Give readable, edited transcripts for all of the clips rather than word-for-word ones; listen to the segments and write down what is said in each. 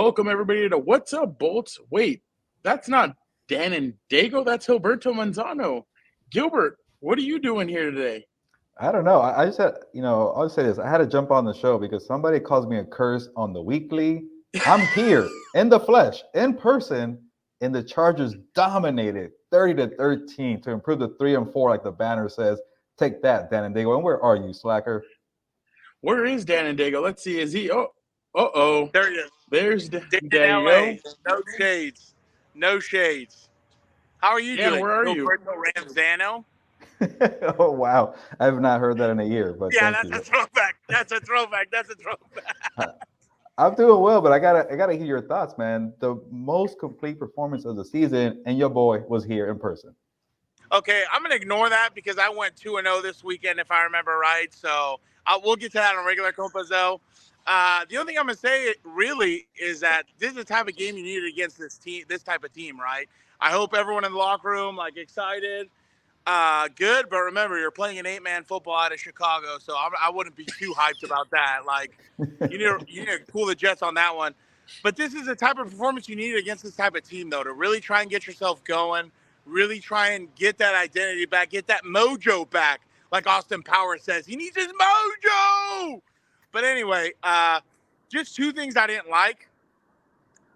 Welcome, everybody, to What's Up, Bolts? Wait, that's not Dan and Daygo. That's Gilberto Manzano. Gilbert, what are you doing here today? I don't know. I just had, I'll say this. I had to jump on the show because somebody calls me a curse on the weekly. I'm here in the flesh, in person, and the Chargers dominated 30-13 to improve to 3-4, like the banner says. Take that, Dan and Diego. And where are you, slacker? Where is Dan and Daygo? Let's see. Is he? Oh. There he is. There's Dan there you go. No shades. No shades. How are you Dan, doing? where are you? Gilberto Manzano? Oh wow, I have not heard that in a year. But Yeah, thank that's you. a throwback. That's a throwback. I'm doing well, but I gotta hear your thoughts, man. The most complete performance of the season, and your boy was here in person. Okay, I'm gonna ignore that because I went 2-0 this weekend, if I remember right. So we'll get to that on regular Compas though. The only thing I'm gonna say really is that this is the type of game you need against this type of team, right? I hope everyone in the locker room excited. Good, but remember, you're playing an 8-man football out of Chicago, so I wouldn't be too hyped about that. You need to cool the jets on that one. But this is the type of performance you need against this type of team, though, to really try and get yourself going, really try and get that identity back, get that mojo back, like Austin Powers says. He needs his mojo! But anyway, just two things I didn't like.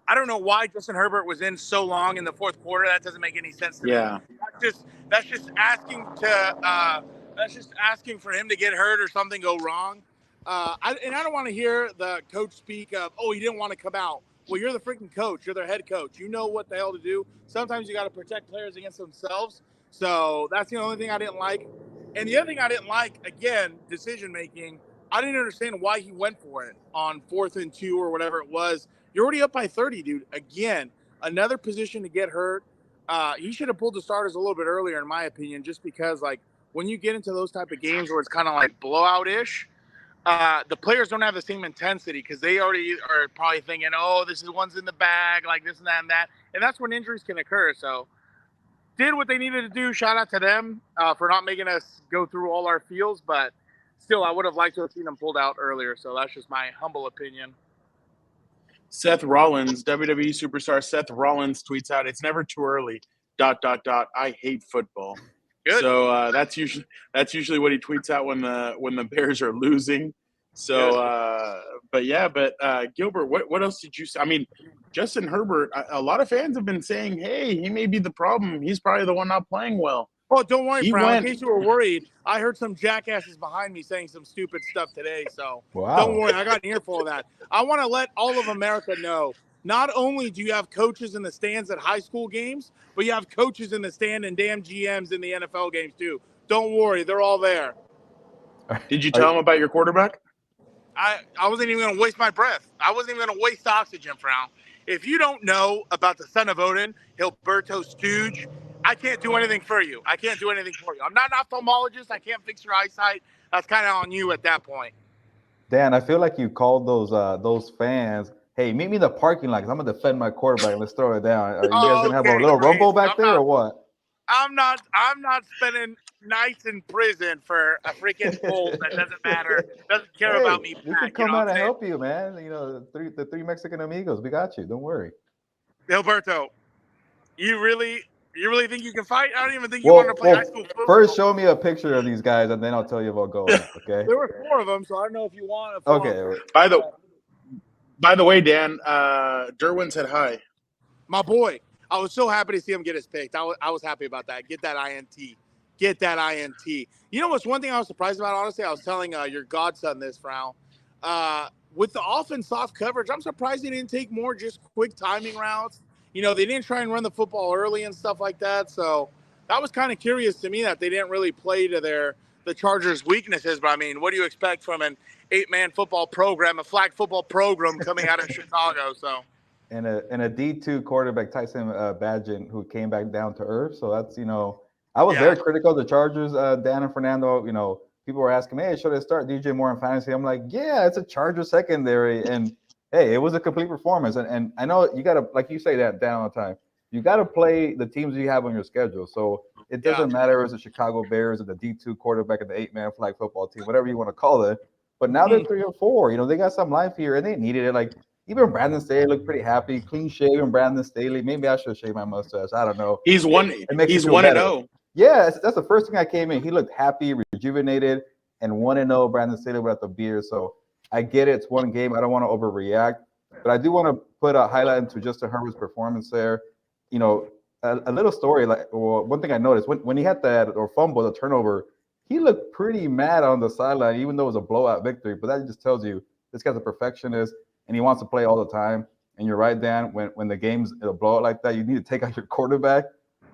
I don't know why Justin Herbert was in so long in the fourth quarter. That doesn't make any sense to me. That's just asking for him to get hurt or something go wrong. I don't want to hear the coach speak of, oh, he didn't want to come out. Well, you're the freaking coach. You're their head coach. You know what the hell to do. Sometimes you got to protect players against themselves. So that's the only thing I didn't like. And the other thing I didn't like, again, decision making. I didn't understand why he went for it on 4th and 2 or whatever it was. You're already up by 30, dude. Again, another position to get hurt. He should have pulled the starters a little bit earlier, in my opinion, just because, when you get into those type of games where it's kind of like blowout-ish, the players don't have the same intensity because they already are probably thinking, oh, this is one's in the bag, like this and that and that. And that's when injuries can occur. So did what they needed to do. Shout out to them for not making us go through all our feels. But still, I would have liked to have seen them pulled out earlier. So that's just my humble opinion. Seth Rollins, WWE superstar Seth Rollins tweets out, "It's never too early. ... I hate football." Good. So that's usually what he tweets out when the Bears are losing. So, but Gilbert, what else did you say? I mean, Justin Herbert. A lot of fans have been saying, "Hey, he may be the problem. He's probably the one not playing well." Oh, don't worry, Brown. In case you were worried, I heard some jackasses behind me saying some stupid stuff today. So Don't worry, I got an earful of that. I want to let all of America know, not only do you have coaches in the stands at high school games, but you have coaches in the stand and damn GMs in the NFL games too. Don't worry, they're all there. Did you tell them about your quarterback? I wasn't even going to waste my breath. I wasn't even going to waste oxygen, Brown. If you don't know about the son of Odin, Gilberto Stooge, I can't do anything for you. I'm not an ophthalmologist. I can't fix your eyesight. That's kind of on you at that point. Dan, I feel like you called those fans, hey, meet me in the parking lot because I'm going to defend my quarterback. Let's throw it down. Are you guys going to have a little rumble back there or what? I'm not spending nights in prison for a freaking fool that doesn't matter, doesn't care about me. We can come out and help you, man. The three Mexican amigos. We got you. Don't worry. Gilberto, you really think you can fight? I don't even think you want to play high school football. First, show me a picture of these guys, and then I'll tell you about going. Okay. There were 4 of them, so I don't know if you want. Okay. By the way, Dan, Derwin said hi. My boy, I was so happy to see him get his pick. I was happy about that. Get that INT. You know what's one thing I was surprised about? Honestly, I was telling your godson this, Frau. With the offense soft coverage, I'm surprised they didn't take more just quick timing routes. They didn't try and run the football early and stuff like that. So that was kind of curious to me that they didn't really play to the Chargers' weaknesses. But, I mean, what do you expect from an 8-man football program, a flag football program coming out of Chicago? So. And a D2 quarterback, Tyson Bagent, who came back down to earth. So that's, I was very critical of the Chargers, Dan and Fernando. People were asking me, hey, should I start DJ Moore in fantasy? I'm like, yeah, it's a Chargers secondary. And hey, it was a complete performance. And I know you got to, like you say that, Dan, all the time, you got to play the teams you have on your schedule. So it doesn't matter if it's the Chicago Bears or the D2 quarterback of the 8-man flag football team, whatever you want to call it. But now they're 3-4. They got some life here, and they needed it. Even Brandon Staley looked pretty happy, clean shaven. Brandon Staley. Maybe I should shave my mustache. I don't know. He's one. It makes He's you feel 1-0. Yeah, that's the first thing I came in. He looked happy, rejuvenated, and 1-0. Brandon Staley without the beard. So I get it. It's one game. I don't want to overreact, but I do want to put a highlight into Justin Herbert's performance there. You know, a little story. One thing I noticed when he had that or fumble, the turnover, he looked pretty mad on the sideline, even though it was a blowout victory. But that just tells you this guy's a perfectionist and he wants to play all the time. And you're right, Dan. When the game's a blowout like that, you need to take out your quarterback.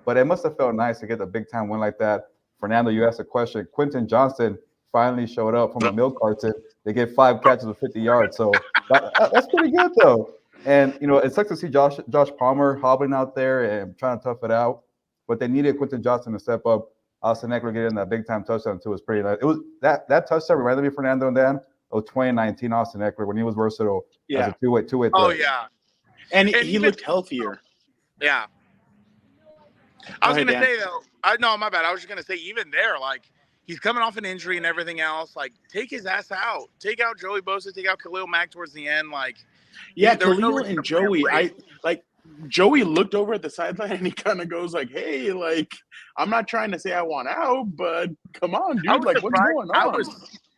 But it must have felt nice to get a big time win like that. Fernando, you asked a question. Quentin Johnston finally showed up from a milk carton. They get 5 catches of 50 yards. So that's pretty good, though. And, you know, it sucks to see Josh Palmer hobbling out there and trying to tough it out. But they needed Quentin Johnston to step up. Austin Eckler getting that big-time touchdown, too, was pretty nice. It was that touchdown reminded me of Fernando and Dan of 2019 Austin Eckler when he was versatile as a two-way threat. Oh, yeah. And he looked healthier. Yeah. I was going to say, though, my bad. I was just going to say, even there, like, he's coming off an injury and everything else. Like, take his ass out. Take out Joey Bosa. Take out Khalil Mack towards the end. Like, yeah, Khalil and Joey, Joey looked over at the sideline and he kind of goes like, hey, like, I'm not trying to say I want out, but come on, dude. Like, what's going on?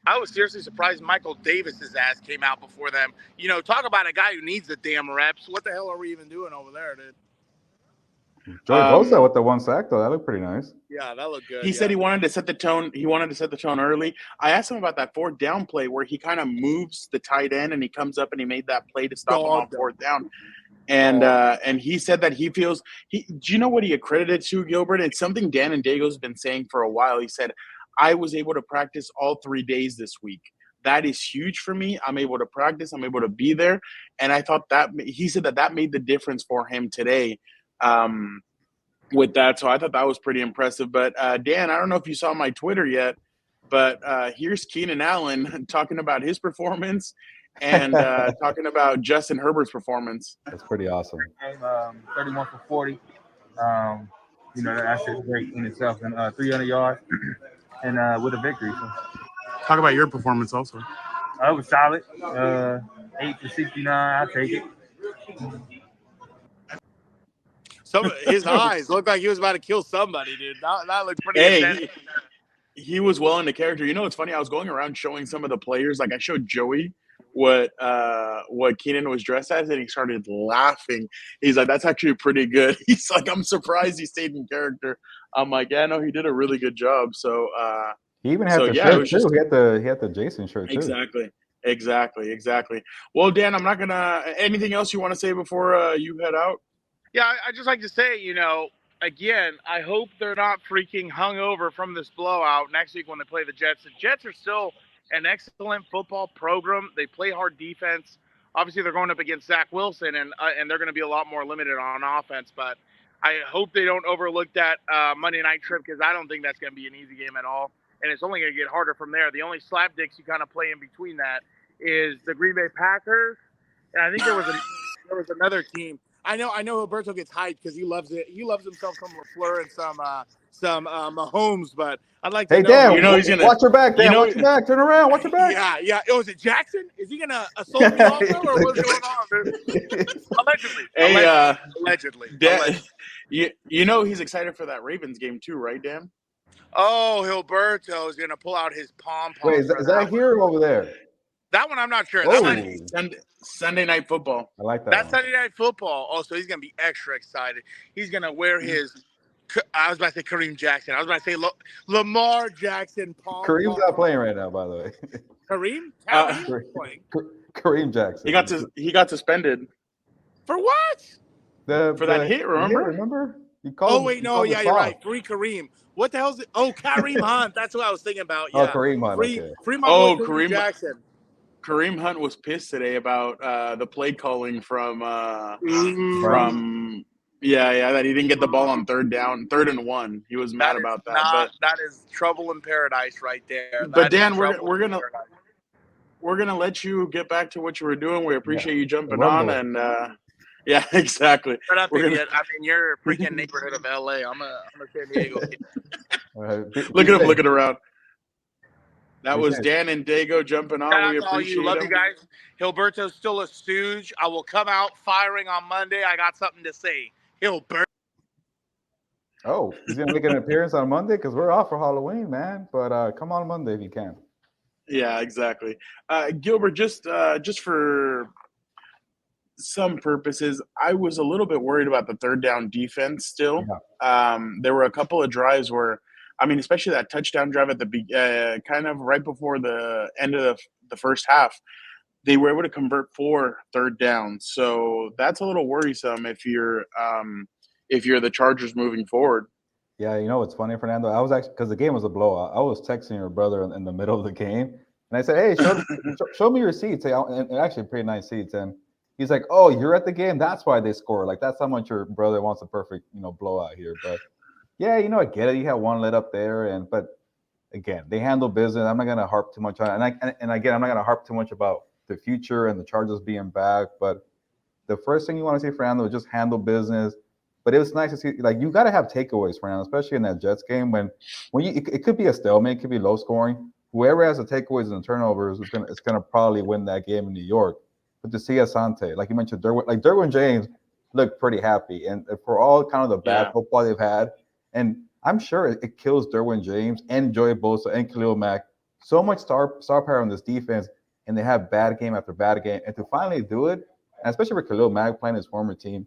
I was seriously surprised Michael Davis's ass came out before them. You know, talk about a guy who needs the damn reps. What the hell are we even doing over there, dude? Joey Bosa with the 1 sack, though. That looked pretty nice. Yeah, that looked good. He said he wanted to set the tone. He wanted to set the tone early. I asked him about that 4th down play where he kind of moves the tight end and he comes up and he made that play to stop him on 4th down. And he said that he feels – do you know what he accredited to, Gilbert? It's something Dan and Daygo's been saying for a while. He said, I was able to practice all 3 days this week. That is huge for me. I'm able to practice. I'm able to be there. And I thought he said that made the difference for him today. With that, so I thought that was pretty impressive. But Dan, I don't know if you saw my Twitter yet, but here's Keenan Allen talking about his performance and talking about Justin Herbert's performance. That's pretty awesome. 31 for 40. You know, that's just great in itself, and 300 yards, and with a victory. So. Talk about your performance also. It was solid. 8 for 69. I'll take it. His eyes looked like he was about to kill somebody, dude. That looked pretty intense. He was well into character. You know, it's funny. I was going around showing some of the players. Like I showed Joey what Keenan was dressed as, and he started laughing. He's like, "That's actually pretty good." He's like, "I'm surprised he stayed in character." I'm like, "Yeah, no, he did a really good job." So he even had the shirt too. He had the Jason shirt too. Exactly. Well, Dan, I'm not gonna. Anything else you want to say before you head out? Yeah, I just like to say, you know, again, I hope they're not freaking hungover from this blowout next week when they play the Jets. The Jets are still an excellent football program. They play hard defense. Obviously, they're going up against Zach Wilson, and they're going to be a lot more limited on offense. But I hope they don't overlook that Monday night trip because I don't think that's going to be an easy game at all. And it's only going to get harder from there. The only slapdicks you kind of play in between that is the Green Bay Packers, and I think there was another team. I know Gilberto gets hyped because he loves it. He loves himself some LaFleur and some Mahomes, but I'd like to know. Dan, you know he's gonna watch your back. Dan, watch your back. Turn around. Watch your back. Yeah. Oh, is it Jackson? Is he gonna assault me also, or what's going on, dude? Allegedly. Hey, allegedly. Dan, you know he's excited for that Ravens game too, right, Dan? Oh, Gilberto is gonna pull out his pom pom. Wait, is that here or over there? That one I'm not sure. Oh. That Sunday Night Football. I like that. That's Sunday Night Football. Oh, so he's going to be extra excited. He's going to wear his – I was about to say Kareem Jackson. I was about to say Lamar Jackson. Kareem's not playing right now, by the way. Kareem? Kareem Jackson. He got suspended. For what? For that hit, remember? You called you're right. Free Kareem. What the hell is it? Oh, Kareem Hunt. That's what I was thinking about. Yeah. Oh, Kareem Hunt. Kareem Jackson. Kareem Hunt was pissed today about the play calling from that he didn't get the ball on 3rd and 1. He was mad about that. That is trouble in paradise right there. But Dan, we're gonna let you get back to what you were doing. We appreciate you jumping on and. Yeah, exactly. But I mean, you're a freaking neighborhood of LA. I'm a San Diego kid. Right. Look at him looking around. That was Dan and Daygo jumping on. Shout out We to all you. appreciate Love them. you guys. Gilberto's still a stooge. I will come out firing on Monday. I got something to say. Gilbert. Oh, he's gonna make an appearance on Monday because we're off for Halloween, man. But come on Monday if you can. Yeah, exactly. Gilbert, just for some purposes, I was a little bit worried about the third down defense still. Yeah. There were a couple of drives where, I mean, especially that touchdown drive at the kind of right before the end of the first half, they were able to convert 4 third downs. So that's a little worrisome if you're the Chargers moving forward. Yeah, you know what's funny, Fernando? I was actually, because the game was a blowout. I was texting your brother in the middle of the game, and I said, "Hey, show me your seats." And actually, pretty nice seats. And he's like, "Oh, you're at the game. That's why they score. Like that's how much your brother wants a perfect, blowout here." But yeah, I get it. You had one let up there, but again, they handle business. I'm not gonna harp too much on it. And again, I'm not gonna harp too much about the future and the Chargers being back. But the first thing you want to see, Fernando, is just handle business. But it was nice to see, like, you got to have takeaways, Fernando, especially in that Jets game when it could be a stalemate, it could be low scoring. Whoever has the takeaways and the turnovers is gonna probably win that game in New York. But to see Asante, like you mentioned, Derwin James looked pretty happy, and for all kind of the bad football they've had, and I'm sure it kills Derwin James and Joey Bosa and Khalil Mack so much star power on this defense, and they have bad game after bad game, and to finally do it, and especially for Khalil Mack playing his former team.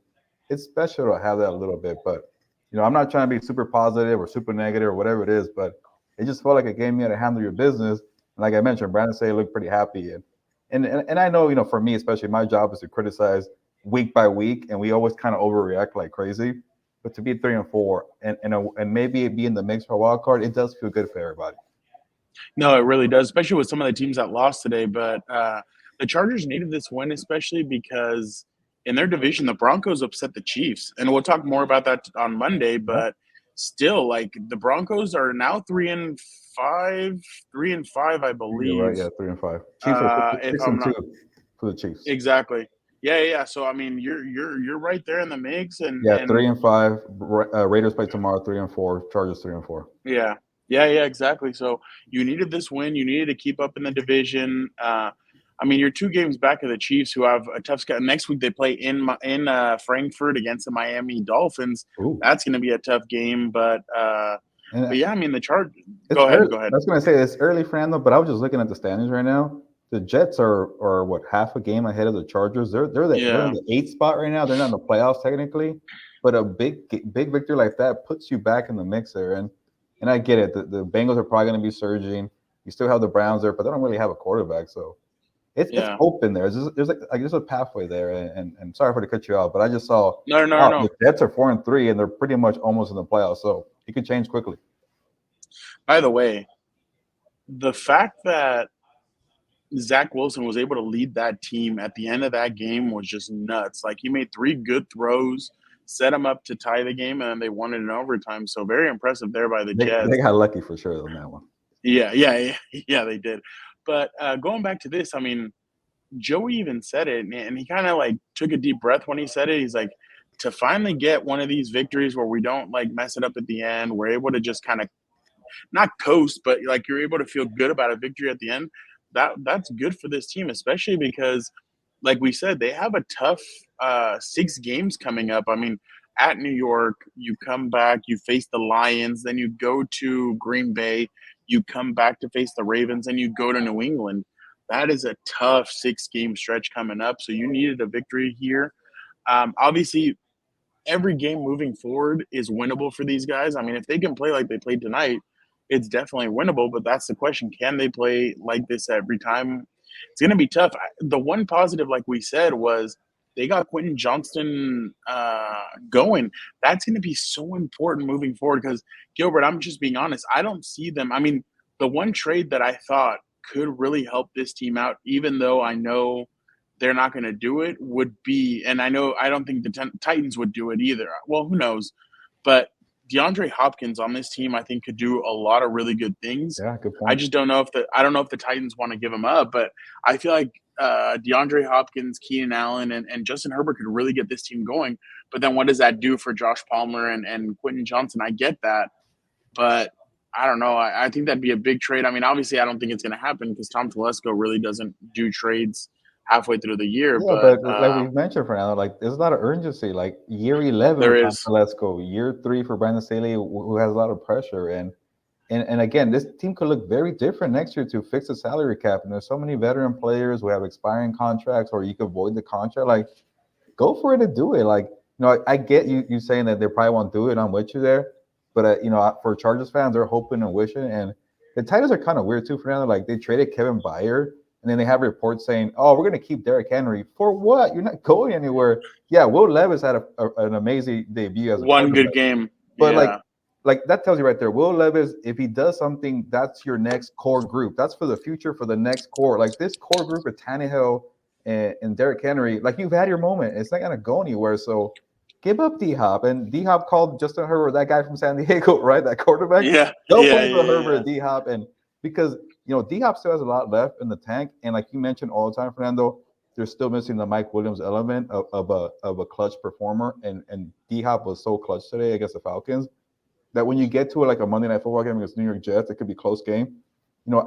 It's special to have that a little bit, but I'm not trying to be super positive or super negative or whatever it is, but it just felt like a game you had to handle your business. And like I mentioned, Brandon Say looked pretty happy, and I know for me especially, my job is to criticize week by week, and we always kind of overreact like crazy. But to be 3-4 and maybe be in the mix for a wild card, it does feel good for everybody. No, it really does, especially with some of the teams that lost today. But the Chargers needed this win, especially because in their division, the Broncos upset the Chiefs. And we'll talk more about that on Monday. But still, like, the Broncos are now 3-5, I believe. You're right, yeah, 3-5. Chiefs are 6-2 for the Chiefs. Exactly. Yeah. So I mean, you're right there in the mix. And 3-5. Raiders play tomorrow. 3-4. Chargers 3-4. Yeah, exactly. So you needed this win. You needed to keep up in the division. I mean, you're 2 games back of the Chiefs, who have a tough schedule. Next week they play in Frankfurt against the Miami Dolphins. Ooh. That's going to be a tough game, but yeah, I mean, the Chargers. Go ahead. I was going to say it's early, Fernando, but I was just looking at the standings right now. The Jets are what, half a game ahead of the Chargers. They're in the 8th spot right now. They're not in the playoffs technically, but a big victory like that puts you back in the mix there. And I get it. The Bengals are probably going to be surging. You still have the Browns there, but they don't really have a quarterback, so it's open there. There's a pathway there. And sorry for to cut you off, but I just saw no. The Jets are 4-3 and they're pretty much almost in the playoffs, so it could change quickly. By the way, the fact that Zach Wilson was able to lead that team at the end of that game was just nuts. Like, he made 3 good throws, set them up to tie the game, and then they won it in overtime. So very impressive there by the Jets. They got lucky for sure on that one. Yeah, they did. But going back to this, I mean, Joey even said it, and he kind of like took a deep breath when he said it. He's like, to finally get one of these victories where we don't like mess it up at the end, we're able to just kind of not coast, but like you're able to feel good about a victory at the end. That's good for this team, especially because, like we said, they have a tough 6 games coming up. I mean, at New York, you come back, you face the Lions, then you go to Green Bay, you come back to face the Ravens, and you go to New England. That is a tough 6-game stretch coming up, so you needed a victory here. Obviously, every game moving forward is winnable for these guys. I mean, if they can play like they played tonight, it's definitely winnable, but that's the question. Can they play like this every time? It's going to be tough. The one positive, like we said, was they got Quentin Johnston going. That's going to be so important moving forward because, Gilbert, I'm just being honest, I don't see them. I mean, the one trade that I thought could really help this team out, even though I know they're not going to do it, would be – and I don't think the Titans would do it either. Well, who knows? But DeAndre Hopkins on this team, I think, could do a lot of really good things. Yeah, good point. I just don't know if the Titans want to give him up, but I feel like DeAndre Hopkins, Keenan Allen, and Justin Herbert could really get this team going. But then what does that do for Josh Palmer and Quentin Johnston? I get that, but I don't know. I think that'd be a big trade. I mean, obviously, I don't think it's going to happen because Tom Telesco really doesn't do trades halfway through the year. Yeah, But but like we mentioned, Fernando, like there's a lot of urgency. Like year 11 there with Tom is. Telesco, year 3 for Brandon Staley, who has a lot of pressure, and again, this team could look very different next year to fix the salary cap. And there's so many veteran players who have expiring contracts, or you could void the contract. Like, go for it and do it. Like, I get you saying that they probably won't do it. I'm with you there, but for Chargers fans, they're hoping and wishing. And the Titans are kind of weird too, Fernando. Like, they traded Kevin Byard, and then they have reports saying, "Oh, we're going to keep Derrick Henry for what? You're not going anywhere." Yeah, Will Levis had an amazing debut as a One quarterback, good game, but yeah. like that tells you right there, Will Levis, if he does something, that's your next core group. That's for the future, for the next core. Like this core group of Tannehill and Derrick Henry, like you've had your moment. It's not gonna go anywhere. So give up D-Hop. And D-Hop called Justin Herbert, that guy from San Diego, right? That quarterback. Yeah. Don't yeah, play for yeah, Herbert, yeah. D-Hop. And because D-Hop still has a lot left in the tank. And like you mentioned all the time, Fernando, they're still missing the Mike Williams element of a clutch performer. And D-Hop was so clutch today against the Falcons that when you get to like a Monday Night Football game against New York Jets, it could be a close game.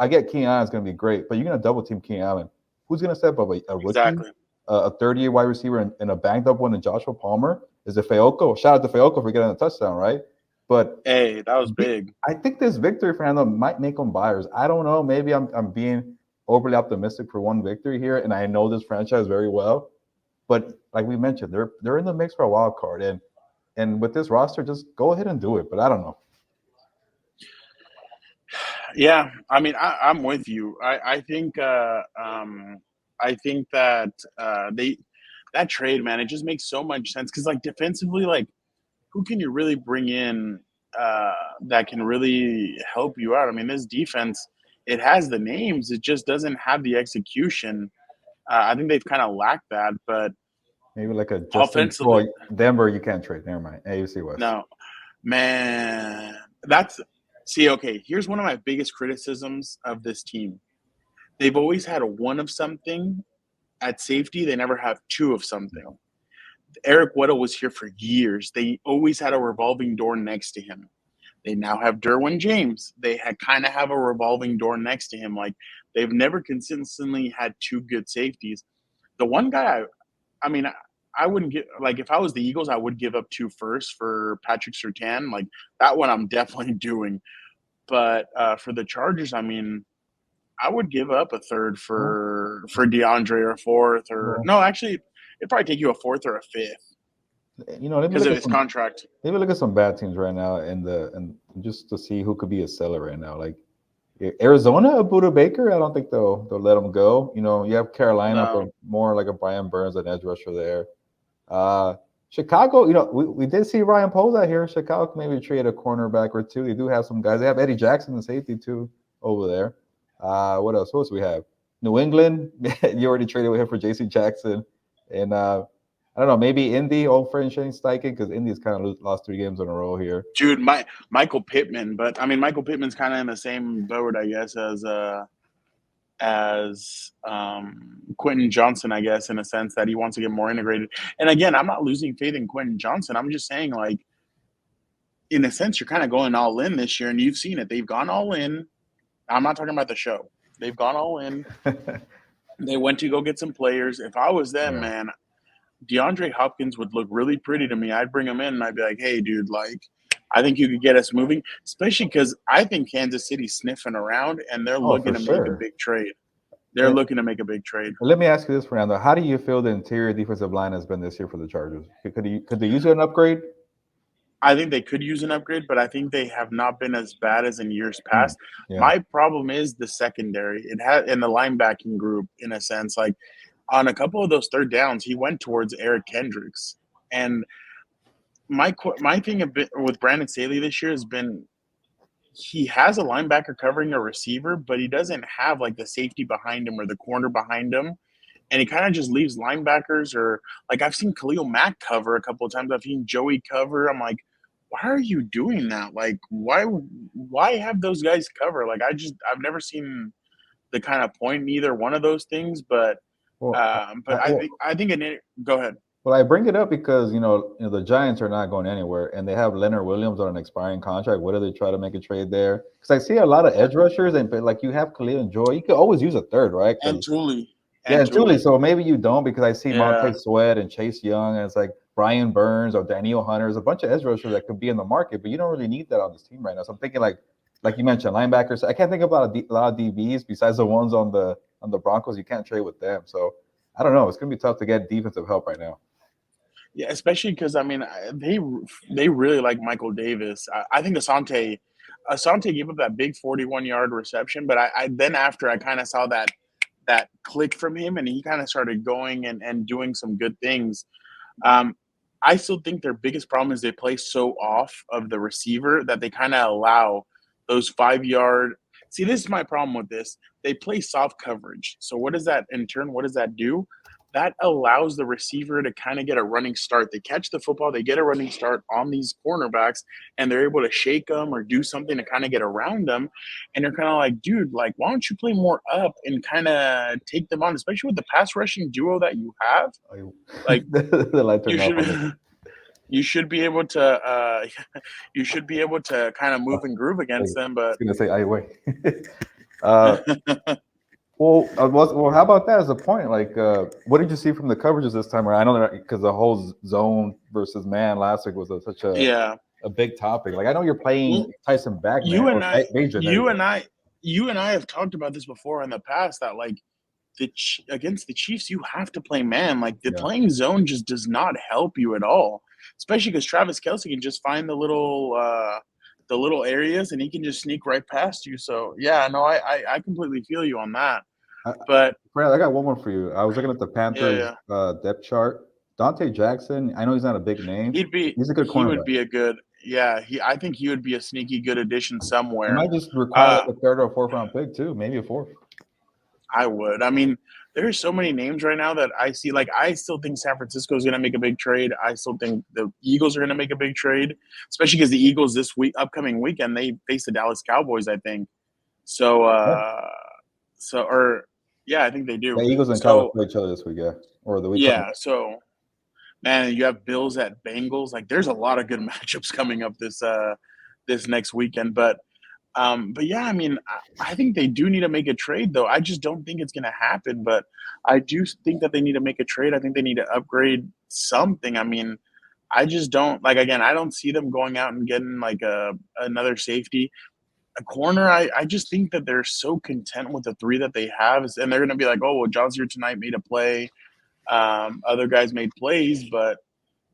I get Keenan Allen's going to be great, but you're going to double team Keenan Allen. Who's going to step up? A rookie, Exactly. A third-year wide receiver, and a banged up one in Joshua Palmer? Is it Fayoko? Shout out to Fayoko for getting a touchdown, right? But hey, that was big. I think this victory, Fernando, might make them buyers. I don't know. Maybe I'm being overly optimistic for one victory here, and I know this franchise very well. But like we mentioned, they're in the mix for a wild card, and with this roster, just go ahead and do it. But I don't know. Yeah, I mean, I'm with you. I think that that trade, man, it just makes so much sense because like defensively, like who can you really bring in that can really help you out? I mean, this defense, it has the names, it just doesn't have the execution. I think they've kind of lacked that, but maybe like a Justin. offensively, Denver, you can't trade. Never mind. AFC West. no, man, that's. See, okay, here's one of my biggest criticisms of this team. They've always had a one of something at safety. They never have two of something. Eric Weddle was here for years. They always had a revolving door next to him. They now have Derwin James. They kind of have a revolving door next to him. Like they've never consistently had two good safeties. The one guy, I mean, I wouldn't get like if I was the Eagles, I would give up 2 firsts for Patrick Surtain. Like that one, I'm definitely doing. But for the Chargers, I mean, I would give up a third for DeAndre or a fourth or no, actually, it'd probably take you a fourth or a fifth. Because of his contract. Maybe look at some bad teams right now and just to see who could be a seller right now. Like Arizona, a Buda Baker, I don't think they'll let him go. You have Carolina, but more like a Brian Burns, an edge rusher there. Chicago, we did see Ryan Poles out here. Chicago can maybe trade a cornerback or two. They do have some guys. They have Eddie Jackson, the safety, too, over there. What else? Who else we have? New England, you already traded with him for J.C. Jackson. And I don't know, maybe Indy, old friend Shane Steichen, because Indy's kind of lost 3 games in a row here. Dude, Michael Pittman. But, I mean, Michael Pittman's kind of in the same boat, I guess, as Quentin Johnston, I guess, in a sense that he wants to get more integrated. And again, I'm not losing faith in Quentin Johnston. I'm just saying, like, in a sense, you're kind of going all in this year, and you've seen it. They've gone all in. I'm not talking about the show. They've gone all in. They went to go get some players. If I was them, man, DeAndre Hopkins would look really pretty to me. I'd bring him in, and I'd be like, hey, dude, like, I think you could get us moving, especially because I think Kansas City's sniffing around, and they're looking to make a big trade. They're looking to make a big trade. Let me ask you this, Fernando. How do you feel the interior defensive line has been this year for the Chargers? Could they use an upgrade? I think they could use an upgrade, but I think they have not been as bad as in years past. Yeah. My problem is the secondary. It had in the linebacking group, in a sense, like on a couple of those third downs, he went towards Eric Kendricks. And my thing a bit with Brandon Staley this year has been he has a linebacker covering a receiver, but he doesn't have like the safety behind him or the corner behind him. And he kind of just leaves linebackers or like I've seen Khalil Mack cover a couple of times. I've seen Joey cover. I'm like, why are you doing that? Like, why have those guys cover? Like, I've never seen the kind of point in either one of those things. But I think go ahead. Well, I bring it up because the Giants are not going anywhere, and they have Leonard Williams on an expiring contract. What do they try to make a trade there? Because I see a lot of edge rushers, but like you have Khalil and Joy, you could always use a third, right? And Thule. Yeah, and Thule. So maybe you don't because I see Yeah. Montez Sweat and Chase Young, and it's like Brian Burns or Daniel Hunter. There's a bunch of edge rushers that could be in the market, but you don't really need that on this team right now. So I'm thinking like you mentioned, linebackers. I can't think about a lot of DBs besides the ones on the Broncos. You can't trade with them. So I don't know. It's gonna be tough to get defensive help right now. Yeah, especially because they really like Michael Davis. I think Asante gave up that big 41-yard reception, but I then after I kind of saw that click from him, and he kind of started going and doing some good things. I still think their biggest problem is they play so off of the receiver that they kind of allow those 5-yard. See, this is my problem with this. They play soft coverage. So what does that in turn? What does that do? That allows the receiver to kind of get a running start. They catch the football, they get a running start on these cornerbacks, and they're able to shake them or do something to kind of get around them. And you're kind of like, dude, like, why don't you play more up and kind of take them on, especially with the pass rushing duo that you have? Like, you should be able to kind of move and groove against them. But I was gonna say, wait. Well, how about that as a point? Like, what did you see from the coverages this time around? I know that because the whole zone versus man last week was such a big topic. Like, I know you're playing Tyson Bagman. You and I have talked about this before in the past that like against the Chiefs, you have to play man. Like playing zone just does not help you at all, especially because Travis Kelce can just find the little areas and he can just sneak right past you. So yeah, no, I completely feel you on that. But Brad, I got one more for you. I was looking at the Panthers depth chart. Dante Jackson, I know he's not a big name. He's a good cornerback. He would be a good I think he would be a sneaky good addition somewhere. He might just require like a third or fourth round pick too, maybe a fourth. I would. I mean, there's so many names right now that I see. Like, I still think San Francisco is going to make a big trade. I still think the Eagles are going to make a big trade, especially because the Eagles upcoming weekend, they face the Dallas Cowboys, I think. So, I think they do. The Eagles and Cowboys play each other this week, or the week. Yeah. So, man, you have Bills at Bengals. Like, there's a lot of good matchups coming up this next weekend, but yeah, I mean, I think they do need to make a trade, though. I just don't think it's going to happen, but I do think that they need to make a trade. I think they need to upgrade something. I mean, I just don't – like, again, I don't see them going out and getting, like, another safety. A corner, I just think that they're so content with the three that they have, and they're going to be like, oh, well, John's here tonight made a play. Other guys made plays, but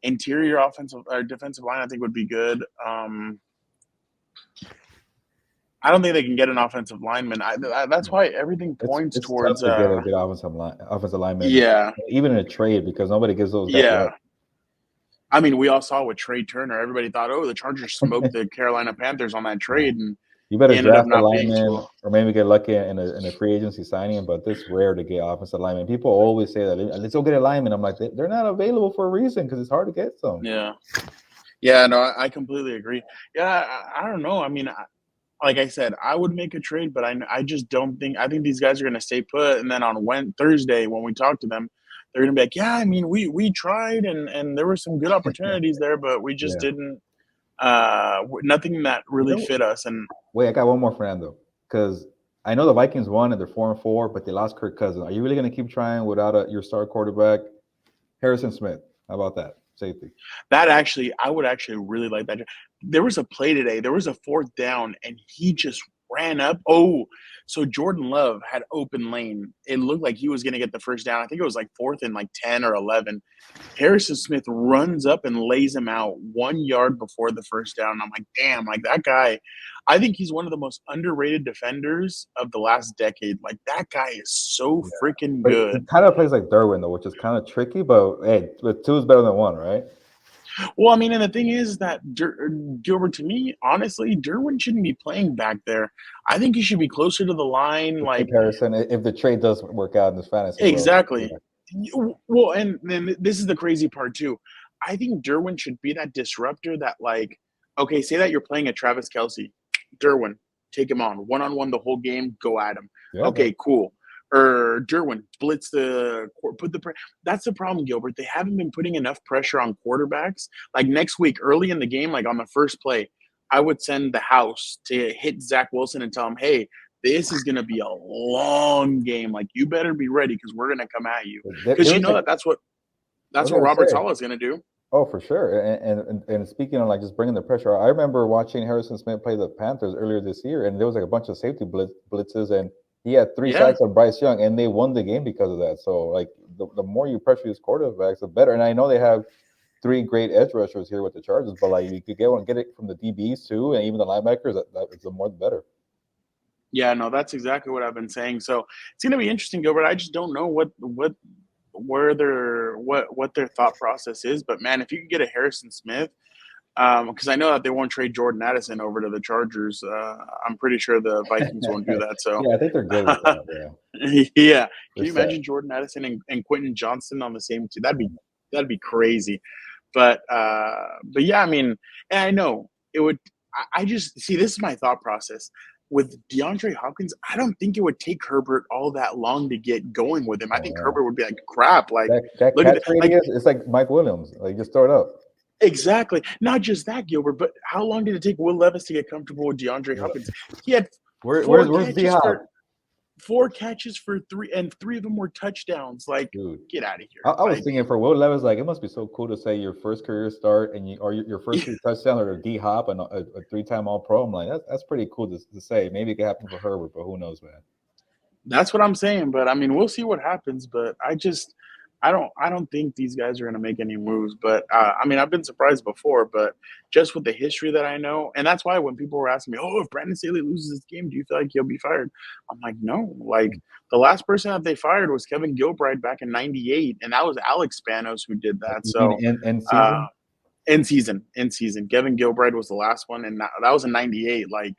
interior offensive or defensive line I think would be good. I don't think they can get an offensive lineman. That's why everything points towards tough to get a good offensive lineman. Yeah, even in a trade because nobody gives those. Yeah, I mean, we all saw with Trey Turner. Everybody thought, oh, the Chargers smoked the Carolina Panthers on that trade, and you better draft a lineman or maybe get lucky in a free agency signing. But it's rare to get offensive lineman. People always say that let's go get a lineman. I'm like, they're not available for a reason because it's hard to get some. Yeah, no, I completely agree. Yeah, I don't know. I mean. Like I said, I would make a trade, but I just don't think – I think these guys are going to stay put. And then on Thursday when we talk to them, they're going to be like, yeah, I mean, we tried and there were some good opportunities there, but we just didn't nothing that really fit us. And wait, I got one more, Fernando, because I know the Vikings won and they're 4-4, but they lost Kirk Cousins. Are you really going to keep trying without your star quarterback, Harrison Smith? How about that? Safety. I would actually really like that. There was a play today. There was a fourth down, and he just ran up. Oh, so Jordan Love had open lane. It looked like he was going to get the first down. I think it was like 4th and like 10 or 11. Harrison Smith runs up and lays him out 1 yard before the first down. And I'm like, damn, like that guy. I think he's one of the most underrated defenders of the last decade. Like that guy is so freaking good. He kind of plays like Derwin though, which is kind of tricky. But hey, with 2 is better than 1, right? Well, I mean, and the thing is that Gilbert, to me, honestly, Derwin shouldn't be playing back there. I think he should be closer to the line. Like comparison, if the trade does work out in this fantasy. Exactly. Well, and then this is the crazy part too. I think Derwin should be that disruptor that, like, okay, say that you're playing a Travis Kelce. Derwin, take him on one-on-one the whole game, go at him. Yeah, okay, cool. or Derwin blitz that's the problem, Gilbert. They haven't been putting enough pressure on quarterbacks. Like next week, early in the game, like on the first play, I would send the house to hit Zach Wilson and tell him, hey, this is going to be a long game. Like, you better be ready because we're going to come at you. Because you know that's what Robert Saleh is going to do. Oh, for sure. And speaking of like just bringing the pressure, I remember watching Harrison Smith play the Panthers earlier this year, and there was like a bunch of safety blitzes, and he had 3 sacks of Bryce Young, and they won the game because of that. So like the more you pressure these quarterbacks, the better. And I know they have 3 great edge rushers here with the Chargers, but like you could get it from the DBs too, and even the linebackers. The more the better. Yeah, no, that's exactly what I've been saying. So it's going to be interesting, Gilbert. I just don't know what their thought process is. But man, if you could get a Harrison Smith, because I know that they won't trade Jordan Addison over to the Chargers. I'm pretty sure the Vikings won't do that. So yeah, I think they're good with that. Yeah. Yeah. Can you imagine Jordan Addison and Quentin Johnston on the same team? That'd be crazy. But yeah, I mean, and I know it would. I just see, this is my thought process. With DeAndre Hopkins, I don't think it would take Herbert all that long to get going with him. I think Herbert would be like, crap. Like, that look at like, it's like Mike Williams. Like, just throw it up. Exactly. Not just that, Gilbert, but how long did it take Will Levis to get comfortable with DeAndre Hopkins? He had where's D-Hop? 4 catches for 3, and 3 of them were touchdowns. Like, dude, get out of here. I was thinking for Will Levis, like, it must be so cool to say your first career start and your first 3 touchdowns are D-Hop and a 3-time All-Pro. I'm like, that's pretty cool to say. Maybe it could happen for Herbert, but who knows, man. That's what I'm saying. But I mean, we'll see what happens. But I don't think these guys are going to make any moves. But I mean, I've been surprised before, but just with the history that I know, and that's why when people were asking me, "Oh, if Brandon Staley loses this game, do you feel like he'll be fired?" I'm like, no. Like, the last person that they fired was Kevin Gilbride back in '98, and that was Alex Spanos who did that. So in season, Kevin Gilbride was the last one, and that was in '98. Like,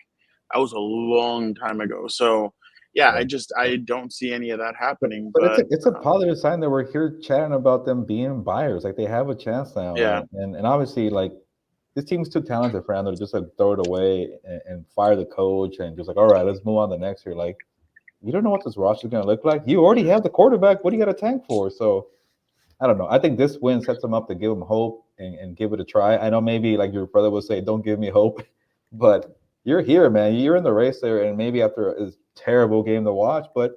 that was a long time ago. So. Yeah, I don't see any of that happening. But it's a positive sign that we're here chatting about them being buyers. Like, they have a chance now. Yeah. And obviously, like, this team's too talented for Fernando to just like throw it away and fire the coach and just like, all right, let's move on to the next year. Like, you don't know what this roster is going to look like. You already have the quarterback. What do you got a tank for? So I don't know. I think this win sets them up to give them hope and give it a try. I know maybe like your brother would say, don't give me hope, but you're here, man. You're in the race there, and maybe after a terrible game to watch, but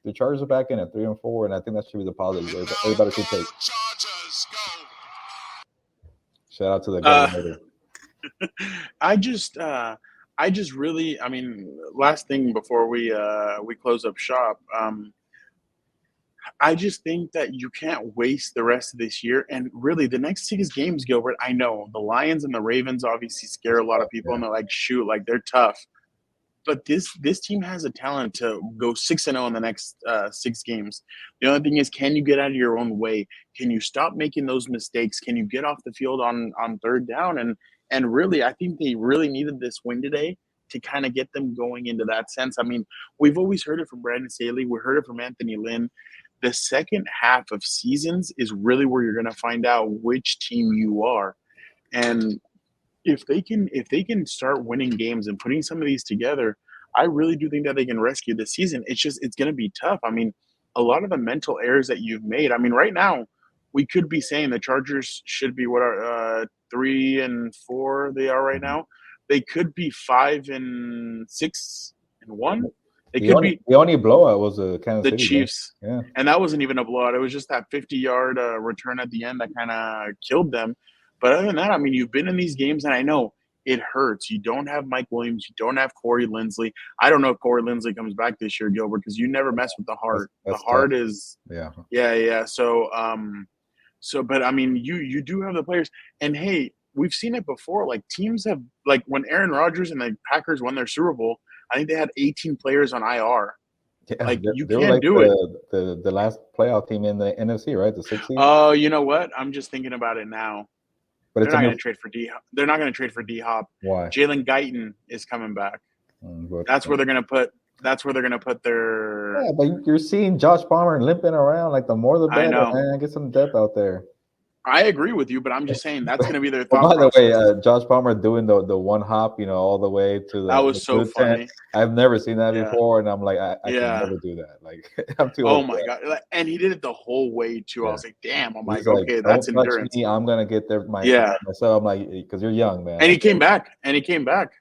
the Chargers are back in at 3-4, and I think that should be the positive everybody should take. Shout out to the governor. I just really, I mean, last thing before we close up shop. I just think that you can't waste the rest of this year. And really, the next 6 games, Gilbert, I know the Lions and the Ravens obviously scare a lot of people, and they're like, shoot, like, they're tough. But this team has a talent to go 6-0 in the next 6 games. The only thing is, can you get out of your own way? Can you stop making those mistakes? Can you get off the field on 3rd down? And really, I think they really needed this win today to kind of get them going into that sense. I mean, we've always heard it from Brandon Staley. We heard it from Anthony Lynn. The second half of seasons is really where you're going to find out which team you are. And if they can start winning games and putting some of these together, I really do think that they can rescue this season. It's going to be tough. I mean, a lot of the mental errors that you've made. I mean, right now we could be saying the Chargers should be 3-4 they are right now. They could be 5-6-1. The only blowout was the Kansas City Chiefs. Yeah. And that wasn't even a blowout. It was just that 50-yard return at the end that kind of killed them. But other than that, I mean, you've been in these games, and I know it hurts. You don't have Mike Williams. You don't have Corey Linsley. I don't know if Corey Linsley comes back this year, Gilbert, because you never mess with the heart. That's the heart tough. is – Yeah. Yeah. So, but, I mean, you do have the players. And, hey, we've seen it before. Like, teams have – like, when Aaron Rodgers and the Packers won their Super Bowl, I think they had 18 players on IR. Yeah, like, you they can't like do it. The last playoff team in the NFC, right? The 6th seed. Oh, you know what? I'm just thinking about it now. But they're not going to trade for D. They're not going to trade for D-Hop. Why? Jalen Guyton is coming back. That's where they're going to put. That's where they're going to put their. Yeah, but you're seeing Josh Palmer limping around. Like, the more the better. I know. Man, get some depth out there. I agree with you, but I'm just saying that's going to be their Well, thought by the way, process. Josh Palmer doing the one hop, all the way to That the was so good 10. funny. I've never seen that Yeah. before, and I'm like, I can Yeah. never do that. Like, I'm too Oh old for my that. God. And he did it the whole way too. I Yeah. was like, damn. I'm He's like, okay, that's don't touch endurance. me. I'm gonna get there Yeah. myself. I'm like, because you're young, man. And he came back. And he came back.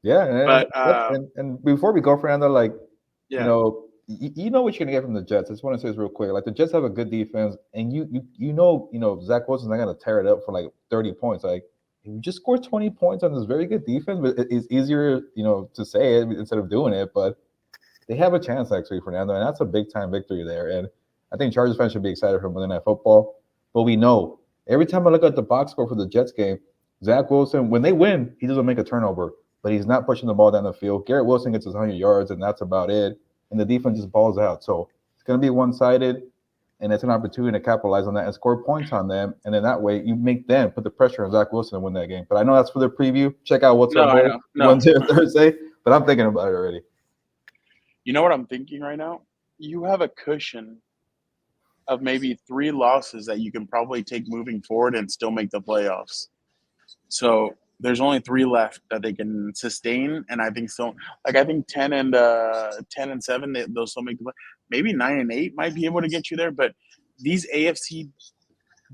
Yeah, But and before we go, Fernando, like, yeah. you know what you're gonna get from the Jets. I just want to say this real quick. Like, the Jets have a good defense, and you know Zach Wilson's not gonna tear it up for like 30 points. Like, if you just score 20 points on this very good defense, but it's easier, to say it instead of doing it. But they have a chance actually, Fernando, and that's a big time victory there. And I think Chargers fans should be excited for Monday Night Football. But we know every time I look at the box score for the Jets game, Zach Wilson, when they win, he doesn't make a turnover, but he's not pushing the ball down the field. Garrett Wilson gets his 100 yards, and that's about it. And the defense just balls out. So it's going to be one-sided, and it's an opportunity to capitalize on that and score points on them. And then that way you make them put the pressure on Zach Wilson to win that game. But I know that's for the preview. Check out What's Up, Boys, Wednesday or Thursday. But I'm thinking about it already. You know what I'm thinking right now? You have a cushion of maybe 3 losses that you can probably take moving forward and still make the playoffs. So there's only 3 left that they can sustain, and I think so. Like, I think 10 and 7, they'll still make the play. Maybe 9 and 8 might be able to get you there, but these AFC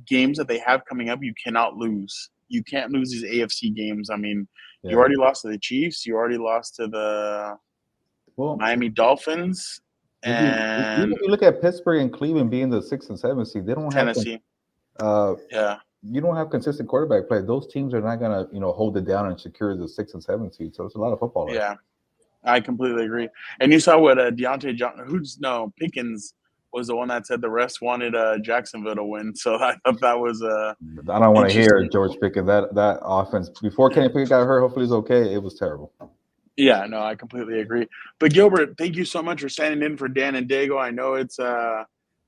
games that they have coming up, you cannot lose. You can't lose these AFC games. I mean, you already lost to the Chiefs. You already lost to the Miami Dolphins. And if you look at Pittsburgh and Cleveland being the 6th and 7th seed, they don't Tennessee. You don't have consistent quarterback play. Those teams are not gonna, hold it down and secure the 6th and 7th seed. So it's a lot of football. Right? Yeah, I completely agree. And you saw what Pickens was the one that said the rest wanted Jacksonville to win. So I thought that was I don't want to hear George Pickens. That offense before Kenny Pickett got hurt. Hopefully he's okay. It was terrible. Yeah, no, I completely agree. But Gilbert, thank you so much for standing in for Dan and Daygo.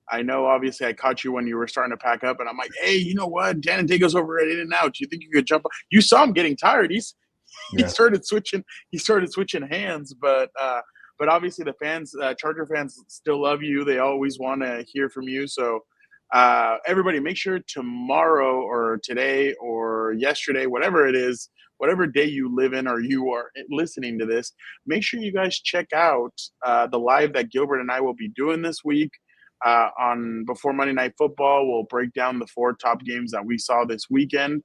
I know obviously I caught you when you were starting to pack up, and I'm like, hey, you know what? Dan and Daygo's over at In-N-Out. Do you think you could jump? You saw him getting tired. He started switching. He started switching hands, but obviously the fans, Charger fans, still love you. They always want to hear from you. So everybody, make sure tomorrow or today or yesterday, whatever it is, whatever day you live in or you are listening to this, make sure you guys check out the live that Gilbert and I will be doing this week on before Monday Night Football. We'll break down the 4 top games that we saw this weekend.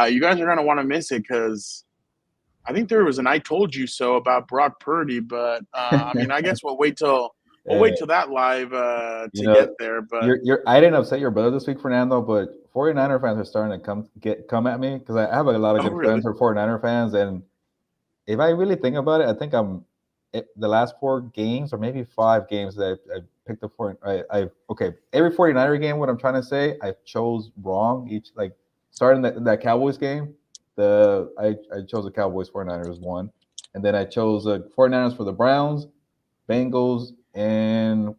You guys are going to want to miss it because I think there was an I told you so about Brock Purdy, but I mean, I guess we'll wait till that live to get there. But I didn't upset your brother this week, Fernando, but 49er fans are starting to come at me because I have a lot of good friends who are 49er fans, and if I really think about it, I think the last 4 games or maybe 5 games that I picked up for. Every 49er game. What I'm trying to say, I chose wrong each. Like starting that Cowboys game, I chose the Cowboys 49ers 1, and then I chose the 49ers for the Browns, Bengals, and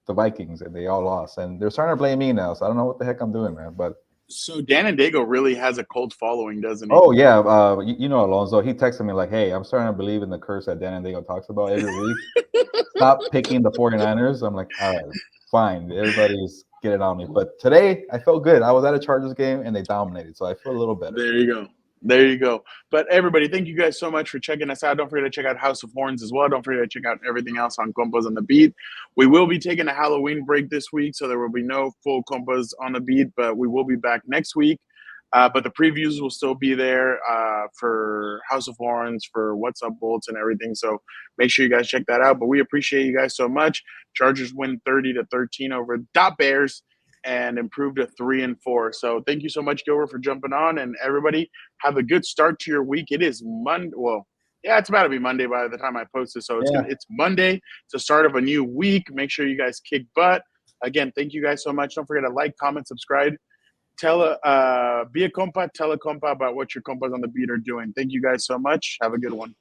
the Vikings, and they all lost. And they're starting to blame me now, so I don't know what the heck I'm doing, man. But so Dan and Daygo really has a cult following, doesn't he? Oh yeah, Alonzo. He texted me like, "Hey, I'm starting to believe in the curse that Dan and Daygo talks about every week. Stop picking the 49ers." I'm like, all right, fine. Everybody's getting on me. But today, I felt good. I was at a Chargers game, and they dominated, so I feel a little better. There you go. But everybody, thank you guys so much for checking us out. Don't forget to check out House of Horns as well. Don't forget to check out everything else on Compas on the Beat. We will be taking a Halloween break this week, so there will be no full Compas on the Beat, but we will be back next week. But the previews will still be there for House of Horns, for What's Up Bolts, and everything. So make sure you guys check that out. But we appreciate you guys so much. Chargers win 30-13 over Bears and improved to 3-4. So thank you so much, Gilbert, for jumping on. And everybody, have a good start to your week. It is Monday. Well, yeah, it's about to be Monday by the time I post this. So it's Monday. It's the start of a new week. Make sure you guys kick butt. Again, thank you guys so much. Don't forget to like, comment, subscribe. Be a compa, tell a compa about what your compas on the beat are doing. Thank you guys so much. Have a good one.